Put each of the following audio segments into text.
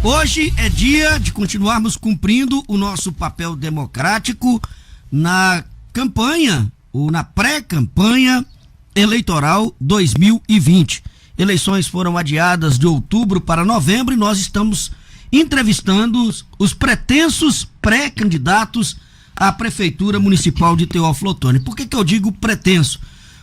Hoje é dia de continuarmos cumprindo o nosso papel democrático na campanha, ou na pré-campanha eleitoral 2020. Eleições foram adiadas de outubro para novembro e nós estamos entrevistando os pretensos pré-candidatos à Prefeitura Municipal de Teófilo Otoni. Por que eu digo pretenso?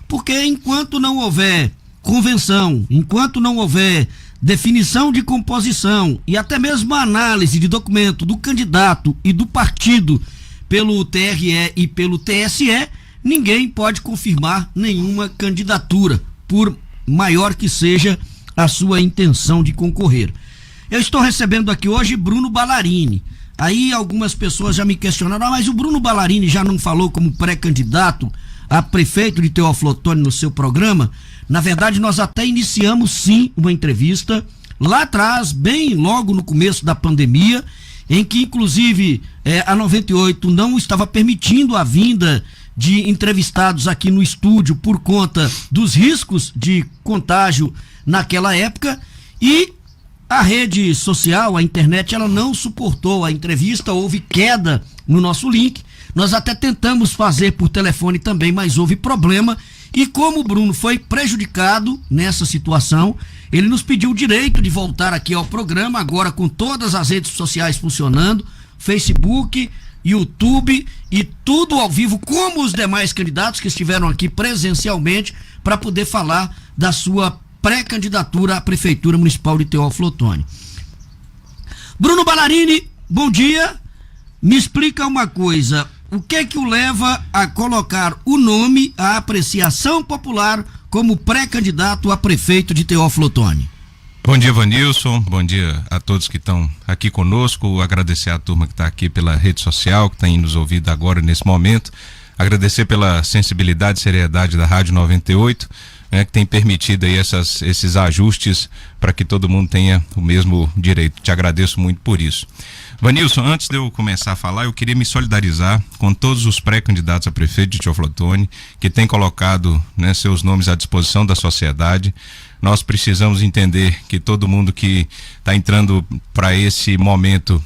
Porque enquanto não houver convenção, enquanto não houver definição de composição e até mesmo a análise de documento do candidato e do partido pelo TRE e pelo TSE, ninguém pode confirmar nenhuma candidatura, por maior que seja a sua intenção de concorrer. Eu estou recebendo aqui hoje Bruno Ballarini. Aí algumas pessoas já me questionaram, mas o Bruno Ballarini já não falou como pré-candidato a prefeito de Teófilo Otoni no seu programa? Na verdade, nós até iniciamos sim uma entrevista lá atrás, bem logo no começo da pandemia, em que inclusive a 98 não estava permitindo a vinda de entrevistados aqui no estúdio por conta dos riscos de contágio naquela época, e a rede social, a internet, ela não suportou a entrevista, houve queda no nosso link. Nós até tentamos fazer por telefone também, mas houve problema. E como o Bruno foi prejudicado nessa situação, ele nos pediu o direito de voltar aqui ao programa, agora com todas as redes sociais funcionando, Facebook, YouTube e tudo ao vivo, como os demais candidatos que estiveram aqui presencialmente, para poder falar da sua pré-candidatura à Prefeitura Municipal de Teófilo Otoni. Bruno Ballarini, bom dia. Me explica uma coisa, o que é que o leva a colocar o nome, a apreciação popular, como pré-candidato a prefeito de Teófilo Otoni? Bom dia, Vanilson, bom dia a todos que estão aqui conosco, agradecer a turma que está aqui pela rede social, que está nos ouvindo agora nesse momento, agradecer pela sensibilidade e seriedade da Rádio 98, que tem permitido aí esses ajustes para que todo mundo tenha o mesmo direito. Te agradeço muito por isso. Vanilson, antes de eu começar a falar, eu queria me solidarizar com todos os pré-candidatos a prefeito de Teófilo Otoni, que têm colocado, seus nomes à disposição da sociedade. Nós precisamos entender que todo mundo que está entrando para esse momento,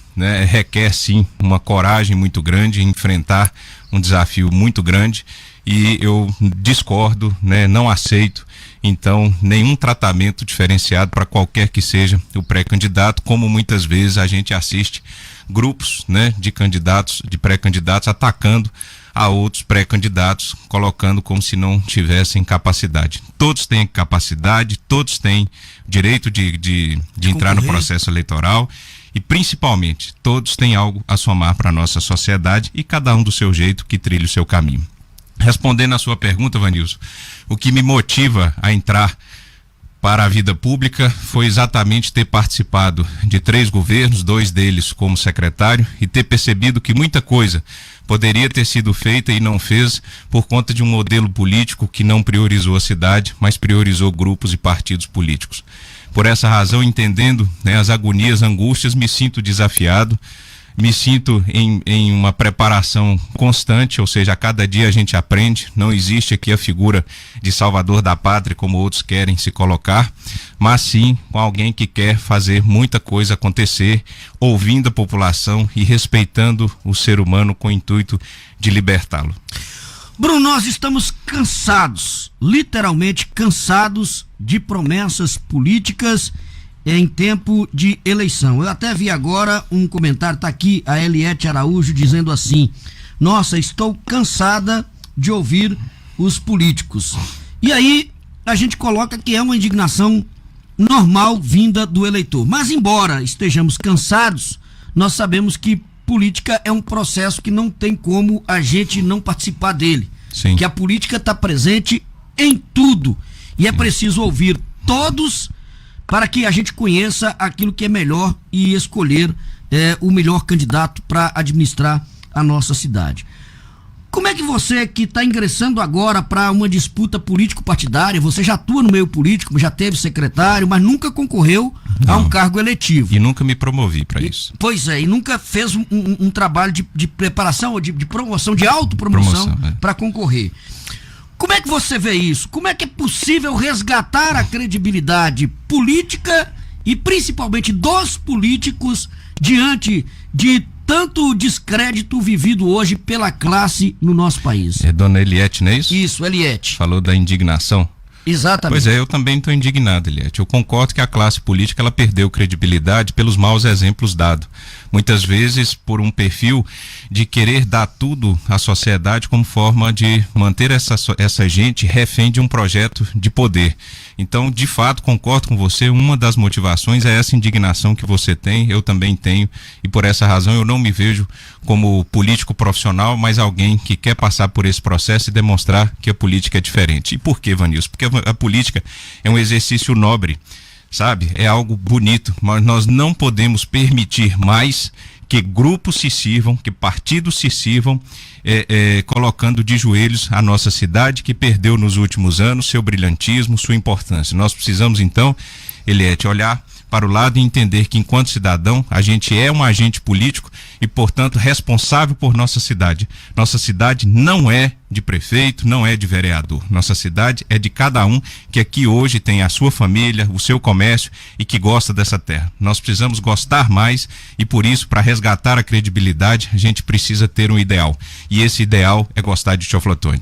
requer sim uma coragem muito grande, enfrentar um desafio muito grande, e eu discordo, não aceito então nenhum tratamento diferenciado para qualquer que seja o pré-candidato, como muitas vezes a gente assiste grupos, de candidatos, de pré-candidatos atacando a outros pré-candidatos, colocando como se não tivessem capacidade. Todos têm capacidade, todos têm direito de entrar no processo eleitoral, e principalmente todos têm algo a somar para a nossa sociedade, e cada um do seu jeito que trilhe o seu caminho. Respondendo à sua pergunta, Vanilson, o que me motiva a entrar para a vida pública foi exatamente ter participado de 3 governos, 2 deles como secretário, e ter percebido que muita coisa poderia ter sido feita e não fez por conta de um modelo político que não priorizou a cidade, mas priorizou grupos e partidos políticos. Por essa razão, entendendo as agonias, angústias, me sinto desafiado, me sinto em uma preparação constante, ou seja, a cada dia a gente aprende. Não existe aqui a figura de salvador da pátria, como outros querem se colocar, mas sim com alguém que quer fazer muita coisa acontecer, ouvindo a população e respeitando o ser humano com o intuito de libertá-lo. Bruno, nós estamos cansados, literalmente cansados de promessas políticas em tempo de eleição. Eu até vi agora um comentário, tá aqui a Eliette Araújo dizendo assim: nossa, estou cansada de ouvir os políticos. E aí a gente coloca que é uma indignação normal vinda do eleitor. Mas embora estejamos cansados, nós sabemos que política é um processo que não tem como a gente não participar dele. Sim. Que a política está presente em tudo. E é preciso ouvir todos para que a gente conheça aquilo que é melhor e escolher o melhor candidato para administrar a nossa cidade. Como é que você, que está ingressando agora para uma disputa político-partidária, você já atua no meio político, já teve secretário, mas nunca concorreu a um cargo eletivo. E nunca me promovi para isso. Pois é, e nunca fez um trabalho de preparação, ou de promoção, de autopromoção para concorrer. Como é que você vê isso? Como é que é possível resgatar a credibilidade política e principalmente dos políticos diante de tanto descrédito vivido hoje pela classe no nosso país. É dona Eliette, não é isso? Isso, Eliette. Falou da indignação. Exatamente. Pois é, eu também estou indignado, Eliette. Eu concordo que a classe política ela perdeu credibilidade pelos maus exemplos dados. Muitas vezes por um perfil de querer dar tudo à sociedade como forma de manter essa gente refém de um projeto de poder. Então, de fato, concordo com você, uma das motivações é essa indignação que você tem, eu também tenho, e por essa razão eu não me vejo como político profissional, mas alguém que quer passar por esse processo e demonstrar que a política é diferente. E por que, Vanilson? Porque a política é um exercício nobre, sabe? É algo bonito, mas nós não podemos permitir mais que grupos se sirvam, que partidos se sirvam, colocando de joelhos a nossa cidade, que perdeu nos últimos anos seu brilhantismo, sua importância. Nós precisamos, então, Eliette, olhar para o lado e entender que, enquanto cidadão, a gente é um agente político e, portanto, responsável por nossa cidade. Nossa cidade não é de prefeito, não é de vereador. Nossa cidade é de cada um que aqui hoje tem a sua família, o seu comércio e que gosta dessa terra. Nós precisamos gostar mais e, por isso, para resgatar a credibilidade, a gente precisa ter um ideal. E esse ideal é gostar de Teoflotone.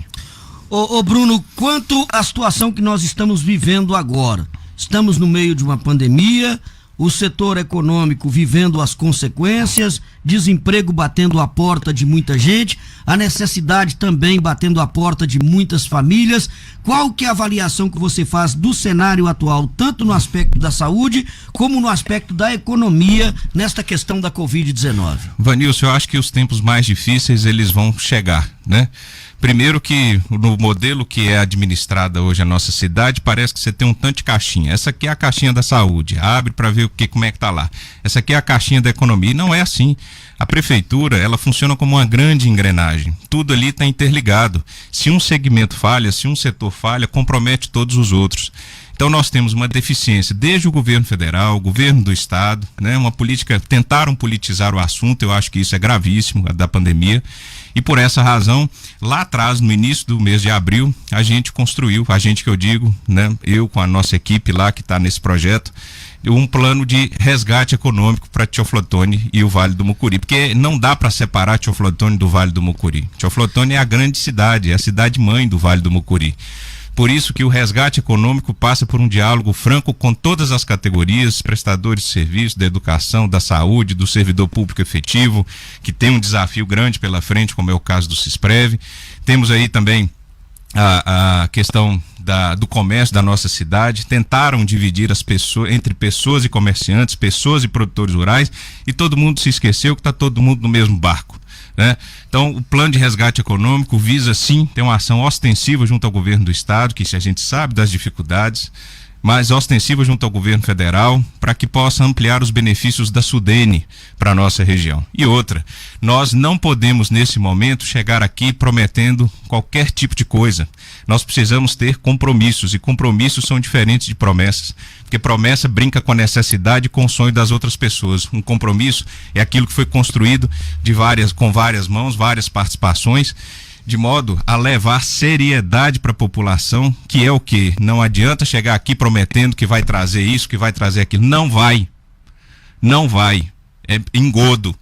Ô Bruno, quanto à situação que nós estamos vivendo agora, estamos no meio de uma pandemia, o setor econômico vivendo as consequências, desemprego batendo a porta de muita gente, a necessidade também batendo a porta de muitas famílias. Qual que é a avaliação que você faz do cenário atual, tanto no aspecto da saúde, como no aspecto da economia, nesta questão da Covid-19? Vanilson, eu acho que os tempos mais difíceis, eles vão chegar, né? Primeiro que no modelo que é administrada hoje a nossa cidade, parece que você tem um tanto de caixinha. Essa aqui é a caixinha da saúde, abre para ver como é que tá lá. Essa aqui é a caixinha da economia, e não é assim. A prefeitura, ela funciona como uma grande engrenagem. Tudo ali está interligado. Se um segmento falha, se um setor falha, compromete todos os outros. Então nós temos uma deficiência desde o governo federal, o governo do estado, né? Uma política, tentaram politizar o assunto, eu acho que isso é gravíssimo, da pandemia. E por essa razão, lá atrás, no início do mês de abril, a gente construiu, a gente que eu digo, né? Eu com a nossa equipe lá que está nesse projeto, um plano de resgate econômico para Teoflotone e o Vale do Mucuri, porque não dá para separar Teoflotone do Vale do Mucuri. Teoflotone é a grande cidade, é a cidade-mãe do Vale do Mucuri. Por isso que o resgate econômico passa por um diálogo franco com todas as categorias, prestadores de serviços, da educação, da saúde, do servidor público efetivo, que tem um desafio grande pela frente, como é o caso do Cisprev. Temos aí também a questão do comércio da nossa cidade. Tentaram dividir as pessoas entre pessoas e comerciantes, pessoas e produtores rurais, e todo mundo se esqueceu que está todo mundo no mesmo barco, né? Então, o plano de resgate econômico visa sim ter uma ação ostensiva junto ao governo do estado, que a gente sabe das dificuldades, mas ostensiva junto ao governo federal, para que possa ampliar os benefícios da Sudene para a nossa região. E outra, nós não podemos nesse momento chegar aqui prometendo qualquer tipo de coisa. Nós precisamos ter compromissos, e compromissos são diferentes de promessas, porque promessa brinca com a necessidade e com o sonho das outras pessoas. Um compromisso é aquilo que foi construído com várias mãos, várias participações, de modo a levar seriedade para a população, que é o que? Não adianta chegar aqui prometendo que vai trazer isso, que vai trazer aquilo. Não vai. Não vai. É engodo.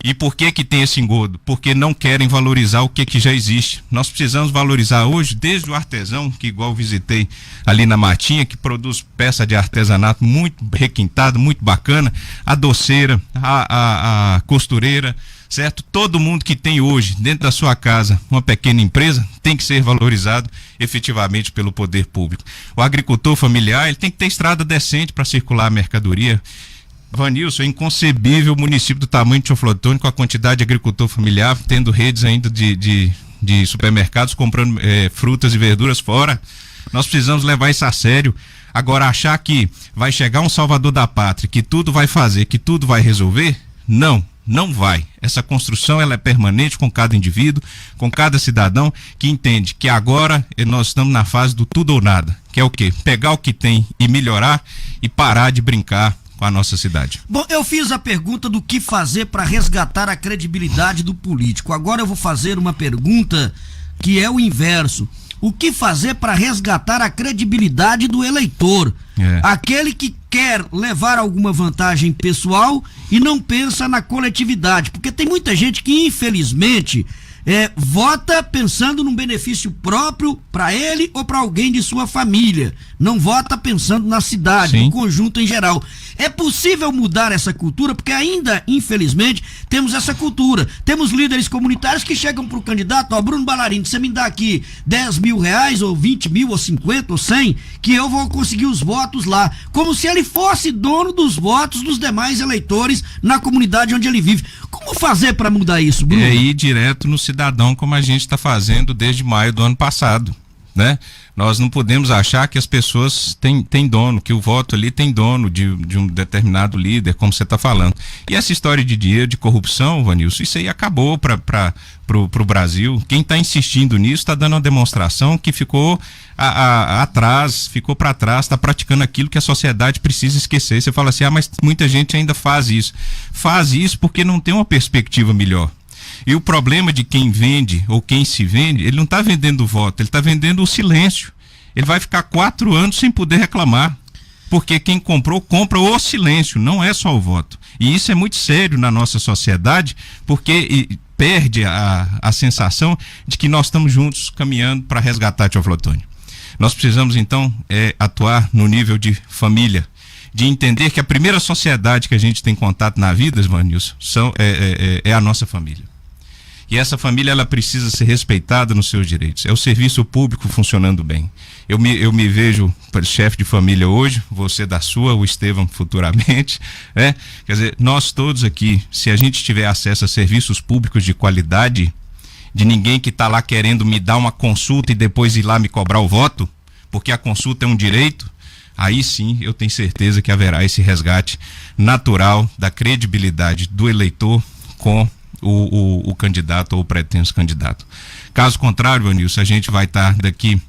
E por que que tem esse engodo? Porque não querem valorizar o que já existe. Nós precisamos valorizar hoje, desde o artesão, que igual visitei ali na Matinha, que produz peça de artesanato muito requintada, muito bacana, a doceira, a costureira, certo? Todo mundo que tem hoje dentro da sua casa uma pequena empresa tem que ser valorizado efetivamente pelo poder público. O agricultor familiar, ele tem que ter estrada decente para circular a mercadoria. Vanilson, é inconcebível o município do tamanho de Teoflotone, com a quantidade de agricultor familiar, tendo redes ainda de supermercados comprando frutas e verduras fora. Nós precisamos levar isso a sério. Agora, achar que vai chegar um salvador da pátria, que tudo vai fazer, que tudo vai resolver, não vai. Essa construção, ela é permanente com cada indivíduo, com cada cidadão que entende que agora nós estamos na fase do tudo ou nada, que é o quê? Pegar o que tem e melhorar e parar de brincar com a nossa cidade. Bom, eu fiz a pergunta do que fazer para resgatar a credibilidade do político. Agora eu vou fazer uma pergunta que é o inverso. O que fazer para resgatar a credibilidade do eleitor? Aquele que quer levar alguma vantagem pessoal e não pensa na coletividade, porque tem muita gente que infelizmente vota pensando num benefício próprio para ele ou para alguém de sua família, não vota pensando na cidade, Sim. no conjunto em geral. É possível mudar essa cultura, porque ainda, infelizmente, temos essa cultura. Temos líderes comunitários que chegam pro candidato, ó, Bruno Ballarini, você me dá aqui 10 mil reais, ou 20 mil, ou 50, ou 100, que eu vou conseguir os votos lá. Como se ele fosse dono dos votos dos demais eleitores na comunidade onde ele vive. Como fazer para mudar isso, Bruno? É ir direto no cidadão, como a gente está fazendo desde maio do ano passado, né? Nós não podemos achar que as pessoas têm dono, que o voto ali tem dono de um determinado líder, como você está falando. E essa história de dinheiro, de corrupção, Vanilson, isso aí acabou para o Brasil. Quem está insistindo nisso está dando uma demonstração que ficou atrás, ficou para trás, está praticando aquilo que a sociedade precisa esquecer. Você fala assim, mas muita gente ainda faz isso. Faz isso porque não tem uma perspectiva melhor. E o problema de quem vende ou quem se vende, ele não está vendendo o voto, ele está vendendo o silêncio. Ele vai ficar 4 anos sem poder reclamar, porque quem comprou, compra o silêncio, não é só o voto. E isso é muito sério na nossa sociedade, porque perde a sensação de que nós estamos juntos caminhando para resgatar Teoflotônio. Nós precisamos então atuar no nível de família, de entender que a primeira sociedade que a gente tem contato na vida, Vanilson, é a nossa família. E essa família, ela precisa ser respeitada nos seus direitos. É o serviço público funcionando bem. Eu me vejo chefe de família hoje, você da sua, o Estevão futuramente, né? Quer dizer, nós todos aqui, se a gente tiver acesso a serviços públicos de qualidade, de ninguém que está lá querendo me dar uma consulta e depois ir lá me cobrar o voto, porque a consulta é um direito, aí sim eu tenho certeza que haverá esse resgate natural da credibilidade do eleitor com o candidato ou o pretenso candidato. Caso contrário, Vanilson, a gente vai estar daqui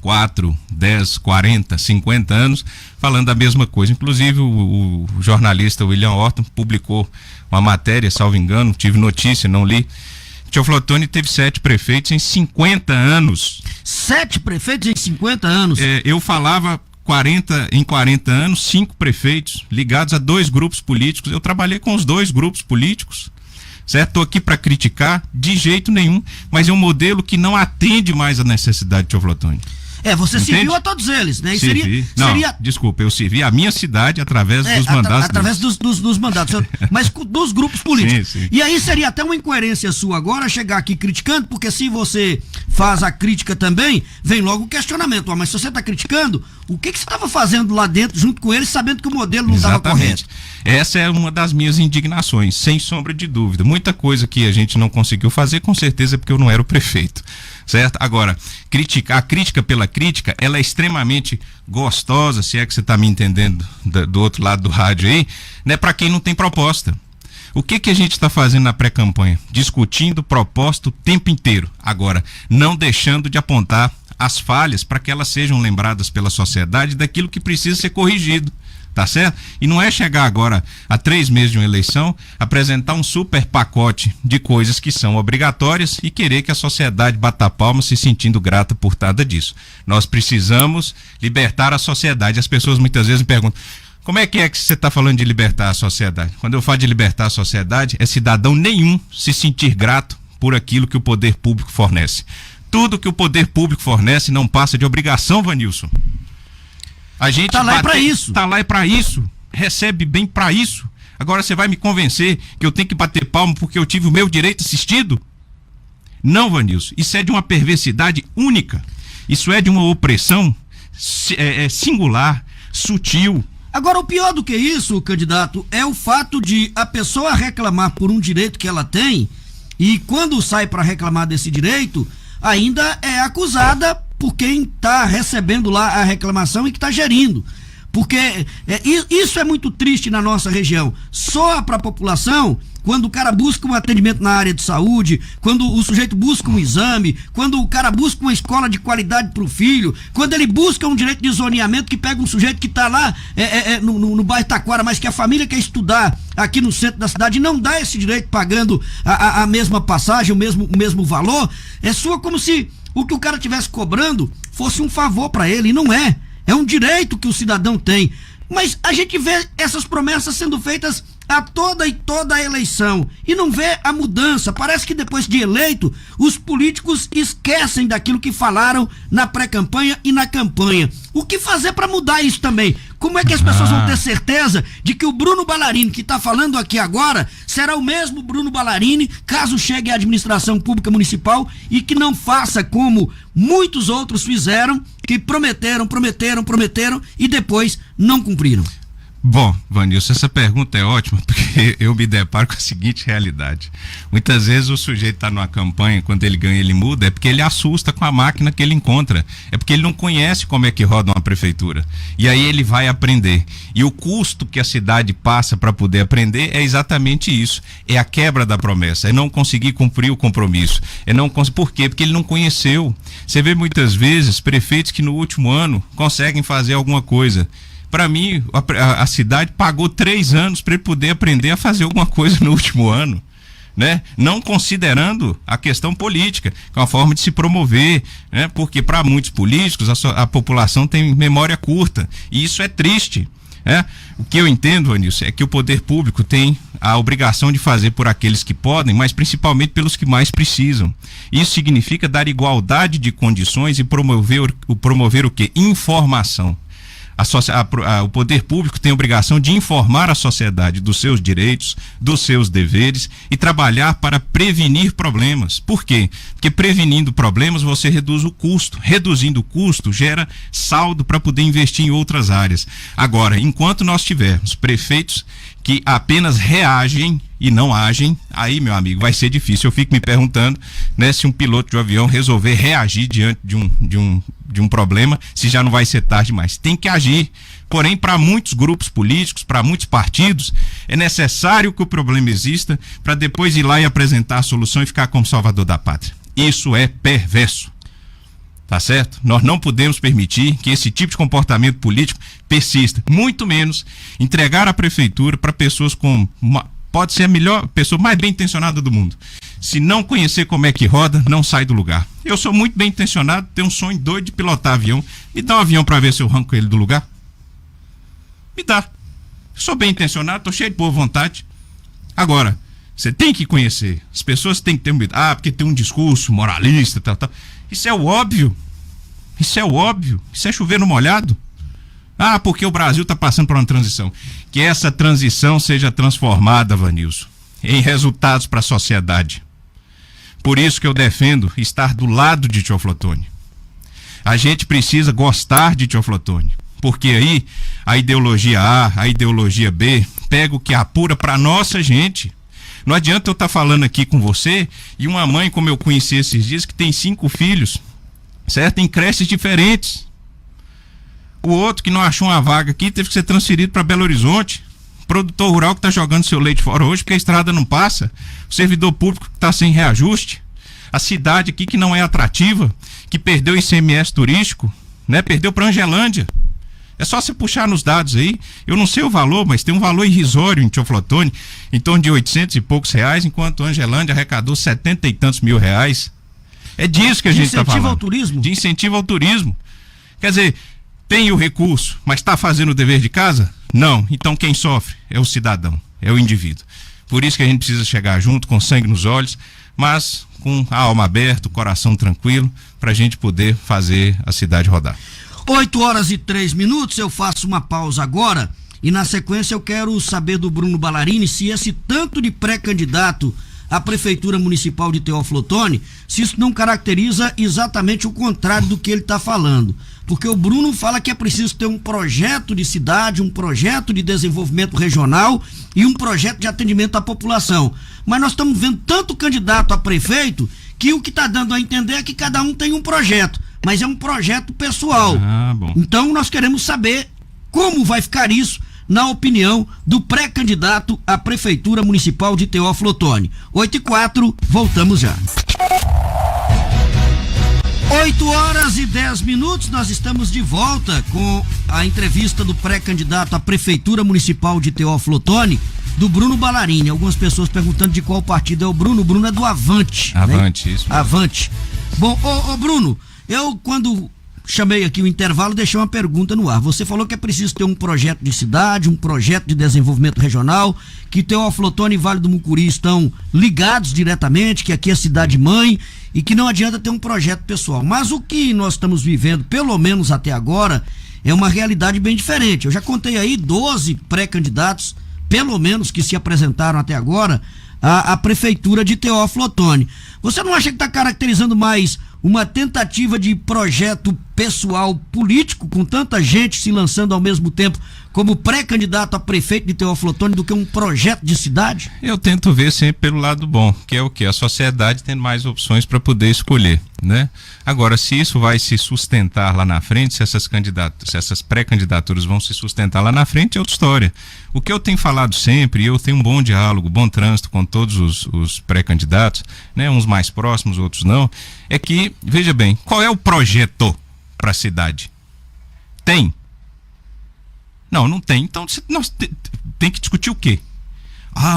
4, 10, 40, 50 anos falando a mesma coisa. Inclusive o jornalista William Orton publicou uma matéria, salvo engano, tive notícia, não li. Teoflotônio teve 7 prefeitos em 50 anos. 7 prefeitos em 50 anos? Eu falava em 40 anos, 5 prefeitos ligados a 2 grupos políticos. Eu trabalhei com os 2 grupos políticos. Certo? Estou aqui para criticar de jeito nenhum, mas é um modelo que não atende mais a necessidade de Teoflotônio. Você serviu a todos eles, né? Desculpa, eu servi a minha cidade através dos mandatos. Através dos mandatos, mas dos grupos políticos. Sim. E aí seria até uma incoerência sua agora chegar aqui criticando, porque se você faz a crítica também, vem logo o questionamento. Mas se você está criticando, o que você estava fazendo lá dentro junto com eles, sabendo que o modelo não estava correto? Essa é uma das minhas indignações, sem sombra de dúvida. Muita coisa que a gente não conseguiu fazer, com certeza, porque eu não era o prefeito. Certo? Agora, a crítica pela crítica, ela é extremamente gostosa, se é que você está me entendendo do outro lado do rádio aí, né? Para quem não tem proposta. O que a gente está fazendo na pré-campanha? Discutindo proposta o tempo inteiro. Agora, não deixando de apontar as falhas para que elas sejam lembradas pela sociedade daquilo que precisa ser corrigido. Tá certo? E não é chegar agora, a 3 meses de uma eleição, apresentar um super pacote de coisas que são obrigatórias e querer que a sociedade bata palma se sentindo grata por nada disso. Nós precisamos libertar a sociedade. As pessoas muitas vezes me perguntam, como é que você está falando de libertar a sociedade? Quando eu falo de libertar a sociedade, é cidadão nenhum se sentir grato por aquilo que o poder público fornece. Tudo que o poder público fornece não passa de obrigação, Vanilson. A gente tá lá para isso. Tá lá é para isso. Recebe bem para isso. Agora você vai me convencer que eu tenho que bater palma porque eu tive o meu direito assistido? Não, Vanilson. Isso é de uma perversidade única. Isso é de uma opressão singular, sutil. Agora, o pior do que isso, candidato, é o fato de a pessoa reclamar por um direito que ela tem e quando sai para reclamar desse direito, ainda é acusada por quem está recebendo lá a reclamação e que está gerindo. Porque isso é muito triste na nossa região. Soa para a população quando o cara busca um atendimento na área de saúde, quando o sujeito busca um exame, quando o cara busca uma escola de qualidade para o filho, quando ele busca um direito de zoneamento que pega um sujeito que está lá no bairro Taquara, mas que a família quer estudar aqui no centro da cidade e não dá esse direito pagando a mesma passagem, o mesmo valor. Soa como se o que o cara estivesse cobrando fosse um favor para ele, e não é. É um direito que o cidadão tem. Mas a gente vê essas promessas sendo feitas a toda a eleição e não vê a mudança. Parece que depois de eleito, os políticos esquecem daquilo que falaram na pré-campanha e na campanha. O que fazer para mudar isso também? Como é que as pessoas vão ter certeza de que o Bruno Ballarini, que está falando aqui agora, será o mesmo Bruno Ballarini caso chegue à administração pública municipal e que não faça como muitos outros fizeram, que prometeram e depois não cumpriram? Bom, Vanilson, essa pergunta é ótima porque eu me deparo com a seguinte realidade. Muitas vezes o sujeito está numa campanha, quando ele ganha ele muda, é porque ele assusta com a máquina que ele encontra. É porque ele não conhece como é que roda uma prefeitura. E aí ele vai aprender. E o custo que a cidade passa para poder aprender é exatamente isso. É a quebra da promessa, é não conseguir cumprir o compromisso. Por quê? Porque ele não conheceu. Você vê muitas vezes prefeitos que no último ano conseguem fazer alguma coisa. Para mim, a cidade pagou 3 anos para ele poder aprender a fazer alguma coisa no último ano, né? Não considerando a questão política, que é uma forma de se promover, né? Porque para muitos políticos a população tem memória curta, e isso é triste, né? O que eu entendo, Vanilson, é que o poder público tem a obrigação de fazer por aqueles que podem, mas principalmente pelos que mais precisam. Isso significa dar igualdade de condições e promover o quê? Informação. O poder público tem a obrigação de informar a sociedade dos seus direitos, dos seus deveres e trabalhar para prevenir problemas. Por quê? Porque prevenindo problemas você reduz o custo. Reduzindo o custo gera saldo para poder investir em outras áreas. Agora, enquanto nós tivermos prefeitos que apenas reagem e não agem, aí, meu amigo, vai ser difícil. Eu fico me perguntando, né, se um piloto de um avião resolver reagir diante de um problema, se já não vai ser tarde demais. Tem que agir. Porém, para muitos grupos políticos, para muitos partidos, é necessário que o problema exista para depois ir lá e apresentar a solução e ficar como salvador da pátria. Isso é perverso. Tá certo? Nós não podemos permitir que esse tipo de comportamento político persista. Muito menos entregar a prefeitura para pessoas com... Pode ser a melhor pessoa mais bem intencionada do mundo. Se não conhecer como é que roda, não sai do lugar. Eu sou muito bem intencionado, tenho um sonho doido de pilotar avião. Me dá um avião para ver se eu arranco ele do lugar. Me dá. Sou bem intencionado, estou cheio de boa vontade. Agora, você tem que conhecer. As pessoas têm que ter porque tem um discurso moralista, tal. Isso é o óbvio. Isso é o óbvio. Isso é chover no molhado. Porque o Brasil está passando por uma transição. Que essa transição seja transformada, Vanilson, em resultados para a sociedade. Por isso que eu defendo estar do lado de Teoflotone. A gente precisa gostar de Teoflotone. Porque aí a ideologia A, a ideologia B, pega o que apura para nossa gente. Não adianta eu estar falando aqui com você e uma mãe, como eu conheci esses dias, que tem 5 filhos, certo? Em creches diferentes. O outro que não achou uma vaga aqui teve que ser transferido para Belo Horizonte. O produtor rural que está jogando seu leite fora hoje porque a estrada não passa. O servidor público que está sem reajuste. A cidade aqui que não é atrativa, que perdeu ICMS turístico, né? Perdeu para Angelândia. É só você puxar nos dados aí. Eu não sei o valor, mas tem um valor irrisório em Teoflotone, em torno de 800 e poucos reais, enquanto Angelândia arrecadou 70 e tantos mil reais. É disso que a gente está falando. De incentivo ao turismo? De incentivo ao turismo. Quer dizer, tem o recurso, mas está fazendo o dever de casa? Não. Então quem sofre é o cidadão, é o indivíduo. Por isso que a gente precisa chegar junto, com sangue nos olhos, mas com a alma aberta, o coração tranquilo, para a gente poder fazer a cidade rodar. 8h03, eu faço uma pausa agora e na sequência eu quero saber do Bruno Ballarini se esse tanto de pré-candidato à Prefeitura Municipal de Teoflotone, se isso não caracteriza exatamente o contrário do que ele está falando. Porque o Bruno fala que é preciso ter um projeto de cidade, um projeto de desenvolvimento regional e um projeto de atendimento à população. Mas nós estamos vendo tanto candidato a prefeito que o que está dando a entender é que cada um tem um projeto, mas é um projeto pessoal. Bom. Então nós queremos saber como vai ficar isso na opinião do pré-candidato à Prefeitura Municipal de Teoflotone. 8h04, voltamos já. 8h10, nós estamos de volta com a entrevista do pré-candidato à Prefeitura Municipal de Teoflotone, do Bruno Ballarini. Algumas pessoas perguntando de qual partido é o Bruno. O Bruno é do Avante. Avante, né? Isso mesmo. Avante. Bom, ô Bruno, eu quando chamei aqui o intervalo e deixei uma pergunta no ar. Você falou que é preciso ter um projeto de cidade, um projeto de desenvolvimento regional, que Teófilo Otoni e Vale do Mucuri estão ligados diretamente, que aqui é cidade mãe e que não adianta ter um projeto pessoal. Mas o que nós estamos vivendo, pelo menos até agora, é uma realidade bem diferente. Eu já contei aí 12 pré-candidatos, pelo menos, que se apresentaram até agora à prefeitura de Teófilo Otoni. Você não acha que está caracterizando mais uma tentativa de projeto pessoal político, com tanta gente se lançando ao mesmo tempo como pré-candidato a prefeito de Teófilo Otoni, do que um projeto de cidade? Eu tento ver sempre pelo lado bom, que é o quê? A sociedade tendo mais opções para poder escolher, né? Agora, se isso vai se sustentar lá na frente, se essas pré-candidaturas vão se sustentar lá na frente, é outra história. O que eu tenho falado sempre, eu tenho um bom diálogo, bom trânsito com todos os pré-candidatos, né? Uns mais próximos, outros não, é que, veja bem, qual é o projeto para a cidade? Tem? Não tem. Então, nós tem que discutir o quê?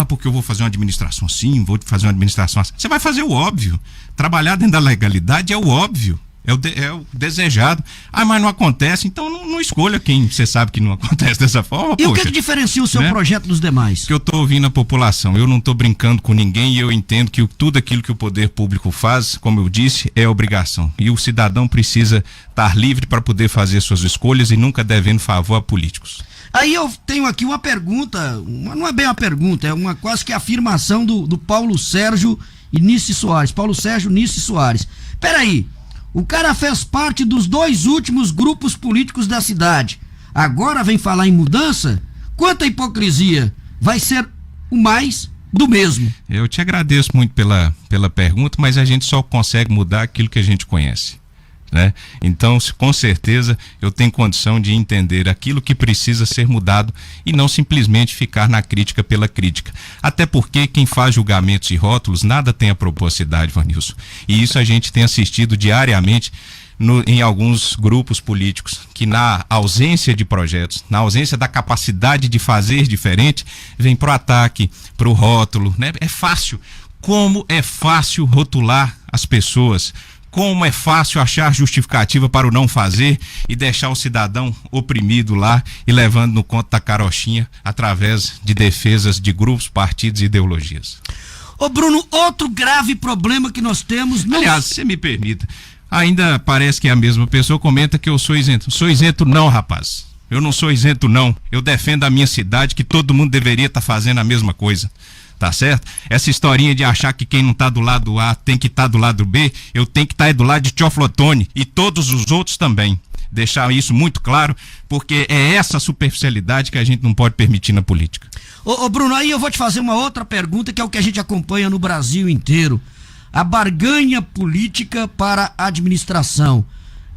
Porque eu vou fazer uma administração assim, vou fazer uma administração assim. Você vai fazer o óbvio. Trabalhar dentro da legalidade é o óbvio. É o desejado. Mas não acontece, então não escolha quem você sabe que não acontece dessa forma. E o que diferencia o seu projeto dos demais? Que eu estou ouvindo a população. Eu não estou brincando com ninguém e eu entendo que tudo aquilo que o poder público faz, como eu disse, é obrigação. E o cidadão precisa estar livre para poder fazer suas escolhas e nunca devendo favor a políticos. Aí eu tenho aqui uma pergunta, não é bem uma pergunta, é uma quase que afirmação do Paulo Sérgio Nice Soares. Paulo Sérgio Nice Soares. Peraí. O cara fez parte dos 2 últimos grupos políticos da cidade. Agora vem falar em mudança? Quanta hipocrisia! Vai ser o mais do mesmo. Eu te agradeço muito pela pergunta, mas a gente só consegue mudar aquilo que a gente conhece, né? Então, com certeza, eu tenho condição de entender aquilo que precisa ser mudado e não simplesmente ficar na crítica pela crítica. Até porque quem faz julgamentos e rótulos nada tem a propor a cidade, Vanilson. E isso a gente tem assistido diariamente em alguns grupos políticos, que na ausência de projetos, na ausência da capacidade de fazer diferente, vem pro ataque, pro rótulo, né? É fácil. Como é fácil rotular as pessoas. Como é fácil achar justificativa para o não fazer e deixar o cidadão oprimido lá e levando no conto da carochinha através de defesas de grupos, partidos e ideologias. Ô Bruno, outro grave problema que nós temos... Aliás, se me permita, ainda parece que a mesma pessoa comenta que eu sou isento. Sou isento não, rapaz. Eu não sou isento não. Eu defendo a minha cidade, que todo mundo deveria estar fazendo a mesma coisa. Tá certo? Essa historinha de achar que quem não tá do lado A tem que estar do lado B, eu tenho que estar do lado de Teófilo Otoni e todos os outros também. Deixar isso muito claro, porque é essa superficialidade que a gente não pode permitir na política. Ô Bruno, aí eu vou te fazer uma outra pergunta, que é o que a gente acompanha no Brasil inteiro. A barganha política para a administração.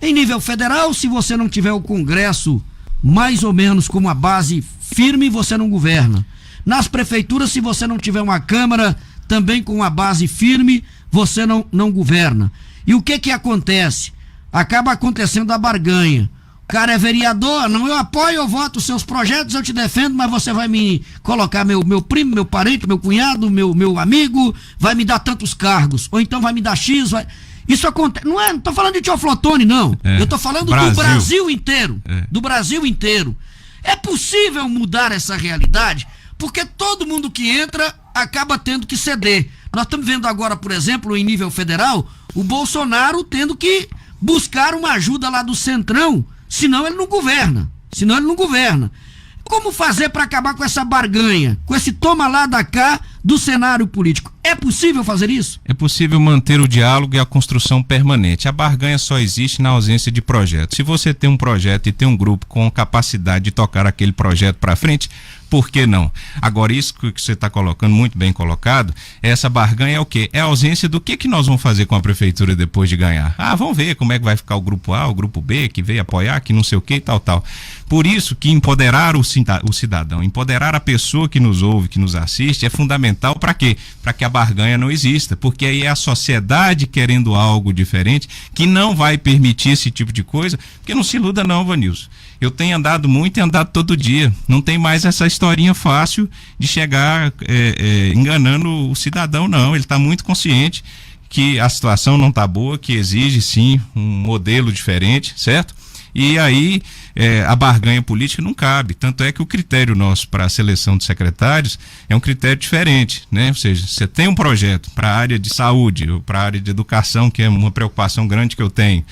Em nível federal, se você não tiver o Congresso mais ou menos com uma base firme, você não governa. Nas prefeituras, se você não tiver uma Câmara também com uma base firme, você não governa. E o que acontece? Acaba acontecendo a barganha. O cara é vereador, não, eu apoio, eu voto os seus projetos, eu te defendo, mas você vai me colocar meu primo, meu parente, meu cunhado, meu amigo, vai me dar tantos cargos, ou então vai me dar X, vai... Isso acontece, não tô falando de Teófilo Otoni, não. Eu tô falando do Brasil inteiro. Do Brasil inteiro. É possível mudar essa realidade? Porque todo mundo que entra acaba tendo que ceder. Nós estamos vendo agora, por exemplo, em nível federal, o Bolsonaro tendo que buscar uma ajuda lá do Centrão, senão ele não governa. Como fazer para acabar com essa barganha, com esse toma lá da cá do cenário político? É possível fazer isso? É possível manter o diálogo e a construção permanente. A barganha só existe na ausência de projeto. Se você tem um projeto e tem um grupo com capacidade de tocar aquele projeto para frente, por que não? Agora, isso que você está colocando, muito bem colocado, essa barganha é o quê? É a ausência do que nós vamos fazer com a prefeitura depois de ganhar. Vamos ver como é que vai ficar o grupo A, o grupo B, que veio apoiar, que não sei o que e tal. Por isso que empoderar o cidadão, empoderar a pessoa que nos ouve, que nos assiste, é fundamental para quê? Para que a barganha não exista, porque aí é a sociedade querendo algo diferente, que não vai permitir esse tipo de coisa, porque não se iluda não, Vanilson. Eu tenho andado muito e andado todo dia. Não tem mais essa historinha fácil de chegar enganando o cidadão, não. Ele está muito consciente que a situação não está boa, que exige sim um modelo diferente, certo? E aí a barganha política não cabe, tanto é que o critério nosso para a seleção de secretários é um critério diferente, né? Ou seja, você tem um projeto para a área de saúde ou para a área de educação, que é uma preocupação grande que eu tenho.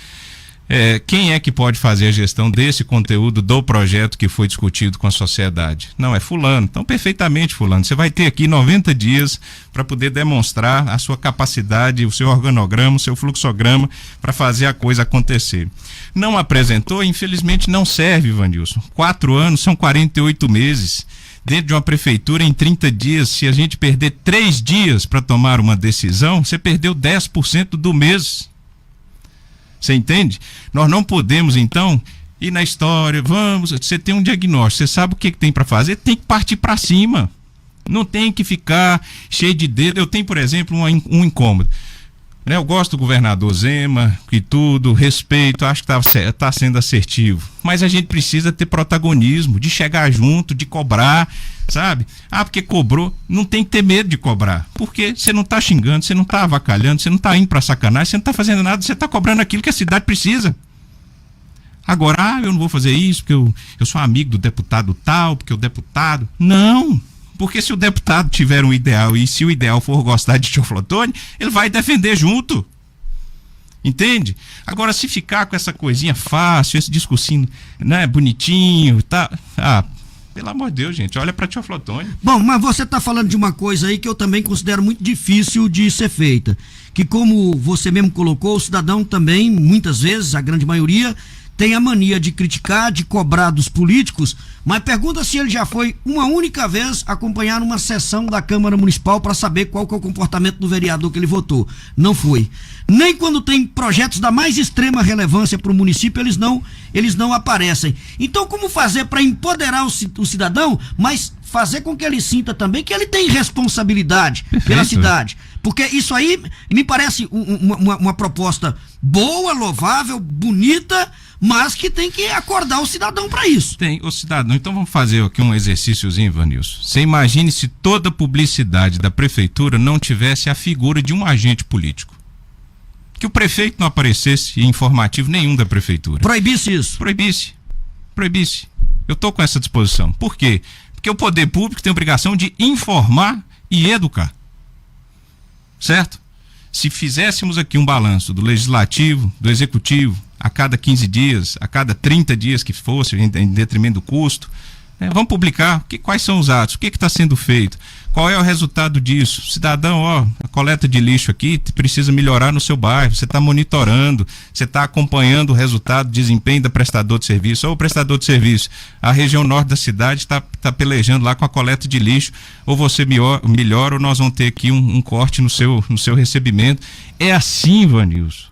Quem é que pode fazer a gestão desse conteúdo do projeto que foi discutido com a sociedade? Não, é fulano. Então, perfeitamente, fulano. Você vai ter aqui 90 dias para poder demonstrar a sua capacidade, o seu organograma, o seu fluxograma para fazer a coisa acontecer. Não apresentou, infelizmente não serve, Ivanilson. 4 anos são 48 meses. Dentro de uma prefeitura, em 30 dias, se a gente perder 3 dias para tomar uma decisão, você perdeu 10% do mês. Você entende? Nós não podemos, então, ir na história, você tem um diagnóstico, você sabe o que tem para fazer, tem que partir para cima. Não tem que ficar cheio de dedo. Eu tenho, por exemplo, um incômodo. Eu gosto do governador Zema e tudo, respeito, acho que está sendo assertivo. Mas a gente precisa ter protagonismo, de chegar junto, de cobrar, sabe? Porque cobrou, não tem que ter medo de cobrar. Porque você não está xingando, você não está avacalhando, você não está indo para sacanagem, você não está fazendo nada, você está cobrando aquilo que a cidade precisa. Agora, eu não vou fazer isso porque eu sou amigo do deputado tal, porque o deputado... Não! Porque se o deputado tiver um ideal e se o ideal for gostar de Teoflotone, ele vai defender junto. Entende? Agora, se ficar com essa coisinha fácil, esse discursinho, né, bonitinho, tá... pelo amor de Deus, gente, olha para Teoflotone. Bom, mas você está falando de uma coisa aí que eu também considero muito difícil de ser feita. Que, como você mesmo colocou, o cidadão também, muitas vezes, a grande maioria, tem a mania de criticar, de cobrar dos políticos, mas pergunta se ele já foi uma única vez acompanhar uma sessão da Câmara Municipal para saber qual que é o comportamento do vereador que ele votou. Não foi. Nem quando tem projetos da mais extrema relevância para o município, eles não aparecem. Então, como fazer para empoderar o cidadão, mas fazer com que ele sinta também que ele tem responsabilidade pela cidade? Porque isso aí me parece uma proposta boa, louvável, bonita, mas que tem que acordar o cidadão para isso. Tem, o cidadão. Então vamos fazer aqui um exercíciozinho, Vanilson. Você imagine se toda a publicidade da prefeitura não tivesse a figura de um agente político. Que o prefeito não aparecesse em informativo nenhum da prefeitura. Proibisse isso. Proibisse. Eu estou com essa disposição. Por quê? Porque o poder público tem a obrigação de informar e educar. Certo? Se fizéssemos aqui um balanço do legislativo, do executivo, a cada 15 dias, a cada 30 dias que fosse, em detrimento do custo, vamos publicar quais são os atos, o que está sendo feito, qual é o resultado disso. Cidadão, a coleta de lixo aqui precisa melhorar no seu bairro, você está monitorando, você está acompanhando o resultado, desempenho da prestador de serviço, ou o prestador de serviço, a região norte da cidade está pelejando lá com a coleta de lixo, ou você melhora, ou nós vamos ter aqui um corte no seu recebimento. É assim, Vanilson,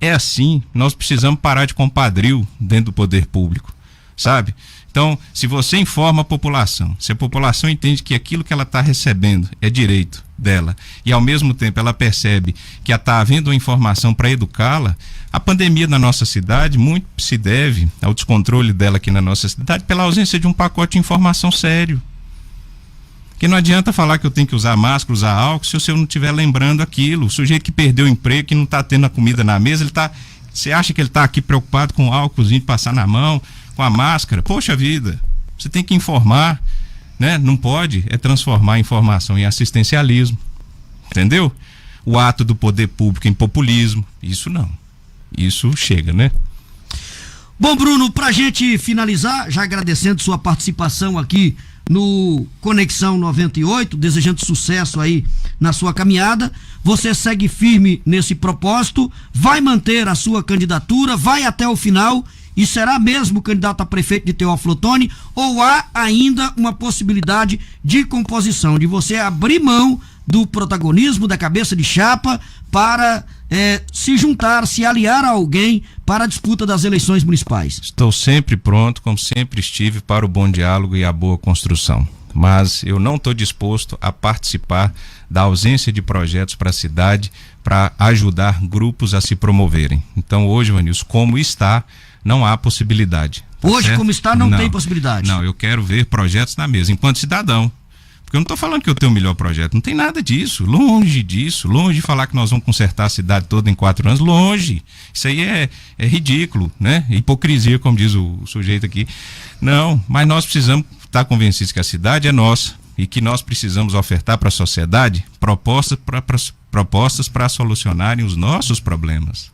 é assim. Nós precisamos parar de compadrio dentro do poder público, sabe? Então, se você informa a população, se a população entende que aquilo que ela está recebendo é direito dela, e ao mesmo tempo ela percebe que está havendo uma informação para educá-la, a pandemia na nossa cidade muito se deve ao descontrole dela aqui na nossa cidade pela ausência de um pacote de informação sério. Que não adianta falar que eu tenho que usar máscara, usar álcool, se o senhor não estiver lembrando aquilo. O sujeito que perdeu o emprego, que não está tendo a comida na mesa, você acha que ele está aqui preocupado com o álcoolzinho de passar na mão, com a máscara? Poxa vida, você tem que informar, né? Não pode transformar a informação em assistencialismo, entendeu? O ato do poder público em populismo, isso não, isso chega, né? Bom, Bruno, pra gente finalizar, já agradecendo sua participação aqui no Conexão 98, desejando sucesso aí na sua caminhada. Você segue firme nesse propósito, vai manter a sua candidatura, vai até o final e será mesmo candidato a prefeito de Teófilo, ou há ainda uma possibilidade de composição, de você abrir mão do protagonismo, da cabeça de chapa, para se juntar, se aliar a alguém para a disputa das eleições municipais? Estou sempre pronto, como sempre estive, para o bom diálogo e a boa construção. Mas eu não estou disposto a participar da ausência de projetos para a cidade para ajudar grupos a se promoverem. Então hoje, Vanilson, como está, não há possibilidade. Tá hoje, certo? Como está, não tem possibilidade. Não, eu quero ver projetos na mesa, enquanto cidadão. Porque Eu não estou falando que eu tenho o melhor projeto, não tem nada disso, longe de falar que nós vamos consertar a cidade toda em 4 anos, longe. Isso aí é ridículo, né? Hipocrisia, como diz o sujeito aqui. Não, mas nós precisamos estar convencidos que a cidade é nossa e que nós precisamos ofertar para a sociedade propostas para solucionarem os nossos problemas.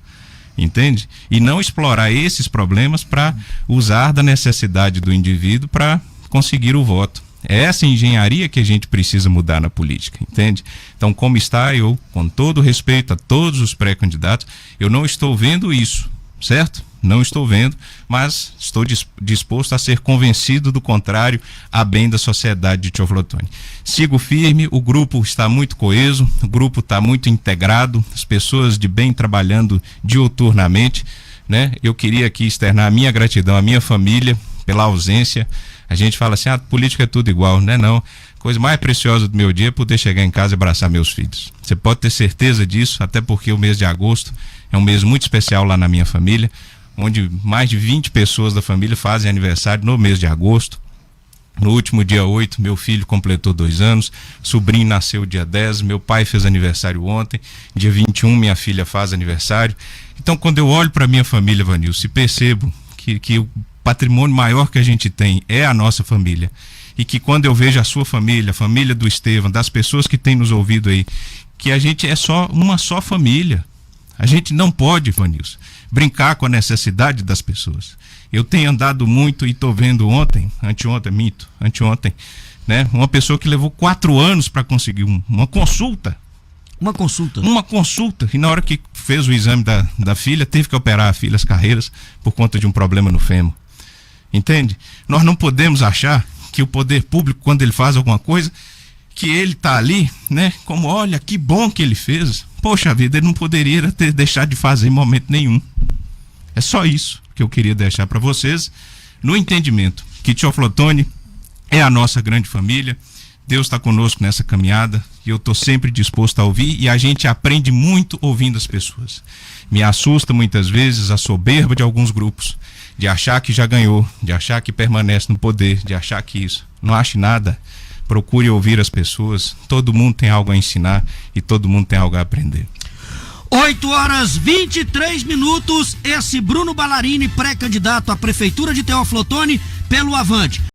Entende? E não explorar esses problemas para usar da necessidade do indivíduo para conseguir o voto. É essa engenharia que a gente precisa mudar na política, entende? Então, como está, eu, com todo respeito a todos os pré-candidatos, eu não estou vendo isso, certo? Não estou vendo, mas estou disposto a ser convencido do contrário, a bem da sociedade de Teoflotone. Sigo firme, o grupo está muito coeso, o grupo está muito integrado, as pessoas de bem trabalhando diuturnamente, né? Eu queria aqui externar a minha gratidão à minha família pela ausência. A gente fala assim, política é tudo igual, né? Não. Coisa mais preciosa do meu dia é poder chegar em casa e abraçar meus filhos. Você pode ter certeza disso, até porque o mês de agosto é um mês muito especial lá na minha família, onde mais de 20 pessoas da família fazem aniversário no mês de agosto. No último dia 8, meu filho completou 2 anos, sobrinho nasceu dia 10, meu pai fez aniversário ontem, dia 21 minha filha faz aniversário. Então, quando eu olho para minha família, Vanilson, e percebo que o patrimônio maior que a gente tem é a nossa família, e que quando eu vejo a sua família, a família do Estevam, das pessoas que têm nos ouvido aí, que a gente é uma só família. A gente não pode, Vanilson, brincar com a necessidade das pessoas. Eu tenho andado muito e estou vendo anteontem, né? Uma pessoa que levou 4 anos para conseguir uma consulta. Uma consulta. E na hora que fez o exame da filha, teve que operar a filha as carreiras por conta de um problema no fêmur. Entende? Nós não podemos achar que o poder público, quando ele faz alguma coisa, que ele está ali, né? Como, olha, que bom que ele fez. Poxa vida, ele não poderia ter deixado de fazer em momento nenhum. É só isso que eu queria deixar para vocês, no entendimento que Teoflotone é a nossa grande família. Deus está conosco nessa caminhada e eu estou sempre disposto a ouvir, e a gente aprende muito ouvindo as pessoas. Me assusta muitas vezes a soberba de alguns grupos, de achar que já ganhou, de achar que permanece no poder, de achar que isso. Não ache nada. Procure ouvir as pessoas. Todo mundo tem algo a ensinar e todo mundo tem algo a aprender. 8h23, esse Bruno Ballarini, pré-candidato à Prefeitura de Teoflotone pelo Avante.